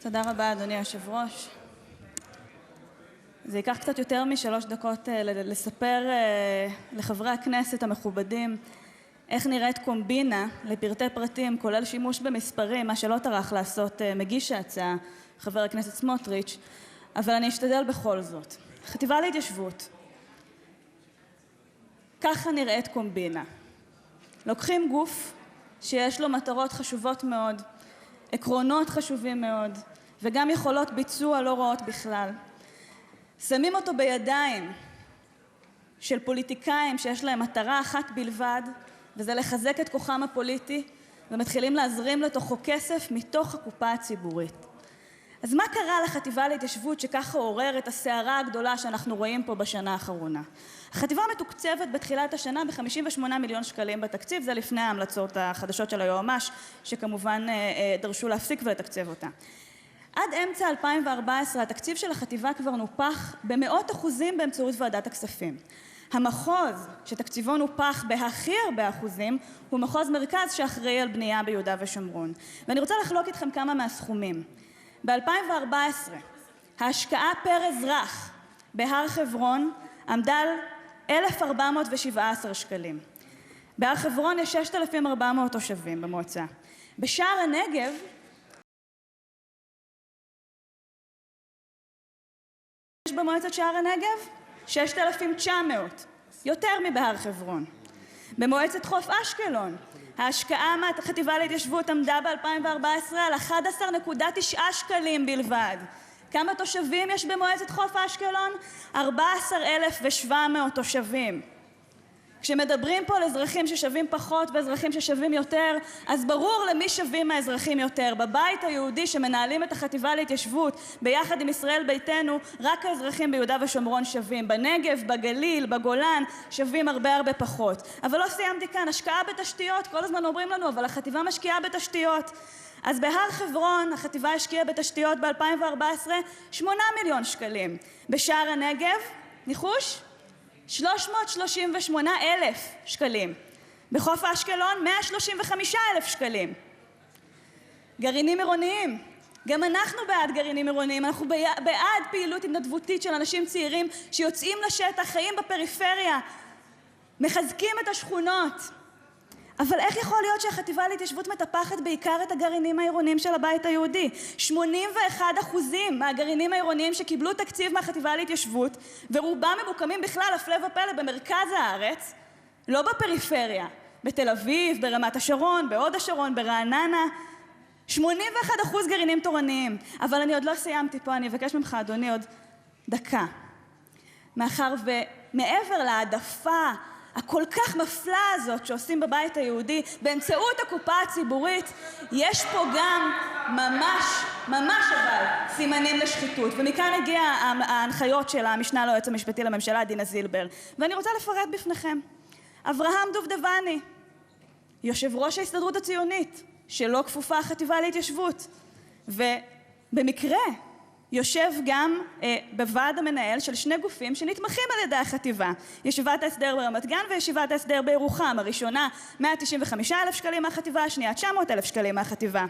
תודה רבה, אדוני היושב-ראש. זה ייקח קצת יותר מ3 דקות לספר לחברי הכנסת המכובדים איך נראית קומבינה לפרטי פרטים, כולל שימוש במספרים, מה שלא טרח לעשות מגיש ההצעה, חבר הכנסת סמוטריץ', אבל אני אשתדל בכל זאת. חטיבה להתיישבות. ככה נראית קומבינה. לוקחים גוף שיש לו מטרות חשובות מאוד, עקרונות חשובים מאוד, וגם יכולות ביצוע לא רעות בכלל. שמים אותו בידיים של פוליטיקאים שיש להם מטרה אחת בלבד, וזה לחזק את כוחם הפוליטי, ומתחילים להזרים לתוכו כסף מתוך הקופה הציבורית. אז מה קרה לחטיבה להתיישבות שככה עורר את הסערה הגדולה שאנחנו רואים פה בשנה האחרונה? החטיבה מתוקצבת בתחילת השנה ב-58 מיליון שקלים בתקציב, זה לפני ההמלצות החדשות של היועמ"ש, שכמובן דרשו להפסיק ולתקצב אותה. עד אמצע 2014 התקציב של החטיבה כבר נופח במאות אחוזים באמצעות ועדת הכספים. המחוז שתקציבו נופח בהכי הרבה אחוזים הוא מחוז מרכז שאחראי על בנייה ביהודה ושומרון. ואני רוצה לחלוק איתכם כמה מהסכומים. ב-2014 ההשקעה פר אזרח בהר חברון עמדה על 1,417 שקלים. בהר חברון יש 6,400 תושבים במועצה. בשער הנגב יש במועצת שער הנגב 6,900, יותר מבהר חברון. במועצת חוף אשקלון ההשקעה מהחטיבה להתיישבות עמדה ב-2014 על 11.9 שקלים בלבד. כמה תושבים יש במועצת חוף אשקלון? 14,700 תושבים. כשמדברים פה על אזרחים ששווים פחות ואזרחים ששווים יותר, אז ברור למי שווים האזרחים יותר. בבית היהודי שמנהלים את החטיבה להתיישבות ביחד עם ישראל ביתנו, רק האזרחים ביהודה ושומרון שווים. בנגב, בגליל, בגולן, שווים הרבה פחות. אבל לא סיימתי כאן, השקעה בתשתיות, כל הזמן אומרים לנו, אבל החטיבה משקיעה בתשתיות. אז בהר חברון החטיבה השקיעה בתשתיות ב-2014 8 מיליון שקלים. בשער הנגב, ניחוש? 338,000 שקלים. בחוף אשקלון 135,000 שקלים. גרעינים עירוניים. גם אנחנו בעד גרעינים עירוניים, אנחנו בעד פעילות התנדבותית של אנשים צעירים שיוצאים לשטח, חיים בפריפריה, מחזקים את השכונות. אבל איך יכול להיות שהחטיבה להתיישבות מטפחת בעיקר את הגרעינים העירוניים של הבית היהודי? 81% מהגרעינים העירוניים שקיבלו תקציב מהחטיבה להתיישבות, ורובם ממוקמים בכלל הפלא ופלא במרכז הארץ, לא בפריפריה, בתל אביב, ברמת השרון, בהוד השרון, ברעננה, 81% גרעינים תורניים. אבל אני עוד לא סיימתי פה, אני אבקש ממך אדוני עוד דקה. מאחר ומעבר להעדפה הכל כך מפלה הזאת שעושים בבית היהודי באמצעות הקופה הציבורית, יש פה גם ממש אבל סימנים לשחיתות. ומכאן הגיע ההנחיות של המשנה ליועץ המשפטי לממשלה דינה זילבר, ואני רוצה לפרט בפניכם. אברהם דובדבני, יושב ראש ההסתדרות הציונית, שלא כפופה החטיבה להתיישבות, ובמקרה יושב גם בוועד המנהל של 2 גופים שנתמכים על ידי החטיבה. ישיבת ההסדר ברמת גן וישיבת ההסדר בירוחם. הראשונה 195,000 שקלים מהחטיבה, השנייה 900,000 שקלים מהחטיבה.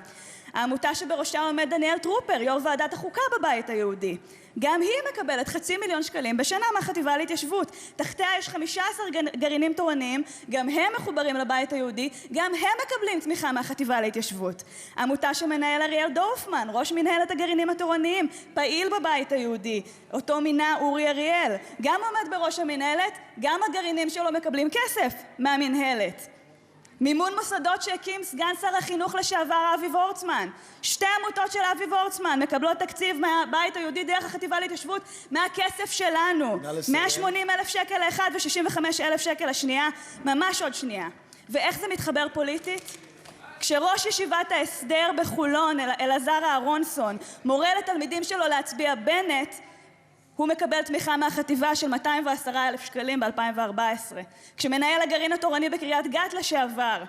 העמותה שבראשה עומד דניאל טרופר, יו"ר ועדת החוקה בבית היהודי, גם היא מקבלת 500,000 שקלים בשנה מהחטיבה להתיישבות. תחתיה יש 15 גרעינים תורניים, גם הם מחוברים לבית היהודי, גם הם מקבלים תמיכה מהחטיבה להתיישבות. עמותה שמנהל אריאל דורפמן, ראש מנהלת הגרעינים התורניים, פעיל בבית היהודי, אותו מינה אורי אריאל, גם עומד בראש המנהלת, גם הגרעינים שלו מקבלים כסף מהמנהלת. מימון מוסדות שהקים סגן שר החינוך לשעבר אבי וורצמן. 2 עמותות של אבי וורצמן מקבלות תקציב מהבית היהודי דרך החטיבה להתיישבות מהכסף שלנו. 180,000 שקל לאחד ו65,000 שקל לשנייה, ממש עוד שנייה. ואיך זה מתחבר פוליטית? כשראש ישיבת ההסדר בחולון, אלעזר אהרונסון, מורה לתלמידים שלו להצביע בנט, הוא מקבל תמיכה מהחטיבה של 210,000 שקלים ב-2014. כשמנהל הגרעין התורני בקריית גת לשעבר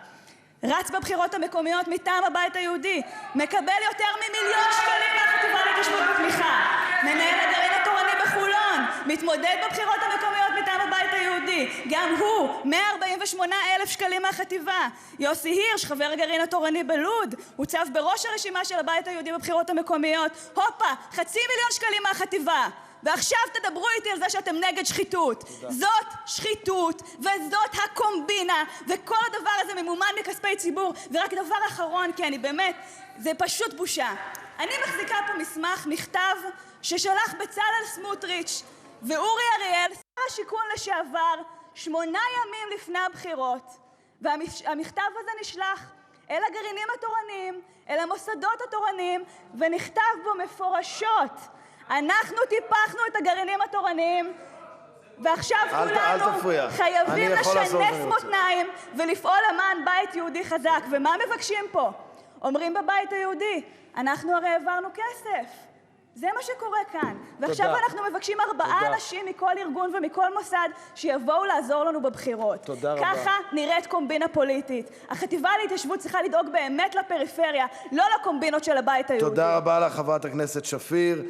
רץ בבחירות המקומיות מטעם הבית היהודי, מקבל יותר מ1,000,000 שקלים מהחטיבה להתיישבות בתמיכה. מנהל הגרעין התורני בחולון מתמודד בבחירות המקומיות מטעם הבית היהודי, היהודי, גם הוא 148,000 שקלים מהחטיבה. יוסי הירש, חבר הגרעין התורני בלוד, הוצב בראש הרשימה של הבית היהודי בבחירות המקומיות. הופה, 500,000 שקלים מהחטיבה. ועכשיו תדברו איתי על זה שאתם נגד שחיתות. זאת שחיתות, וזאת הקומבינה, וכל הדבר הזה ממומן מכספי ציבור. ורק דבר אחרון, כי אני באמת, זה פשוט בושה. אני מחזיקה פה מסמך, מכתב, ששלח בצלאל סמוטריץ' ואורי אריאל, שר השיכון לשעבר, 8 ימים לפני הבחירות. והמכתב הזה נשלח אל הגרעינים התורניים, אל המוסדות התורניים, ונכתב בו מפורשות: אנחנו טיפחנו את הגרעינים התורניים, ועכשיו כולנו חייבים לשנס מותניים ולפעול למען בית יהודי חזק. ומה מבקשים פה? אומרים בבית היהודי, אנחנו הרי העברנו כסף. זה מה שקורה כאן. ועכשיו אנחנו מבקשים 4 אנשים מכל ארגון ומכל מוסד שיבואו לעזור לנו בבחירות. ככה נראית קומבינה פוליטית. החטיבה להתיישבות צריכה לדאוג באמת לפריפריה, לא לקומבינות של הבית היהודי. תודה רבה לך, חברת הכנסת שפיר.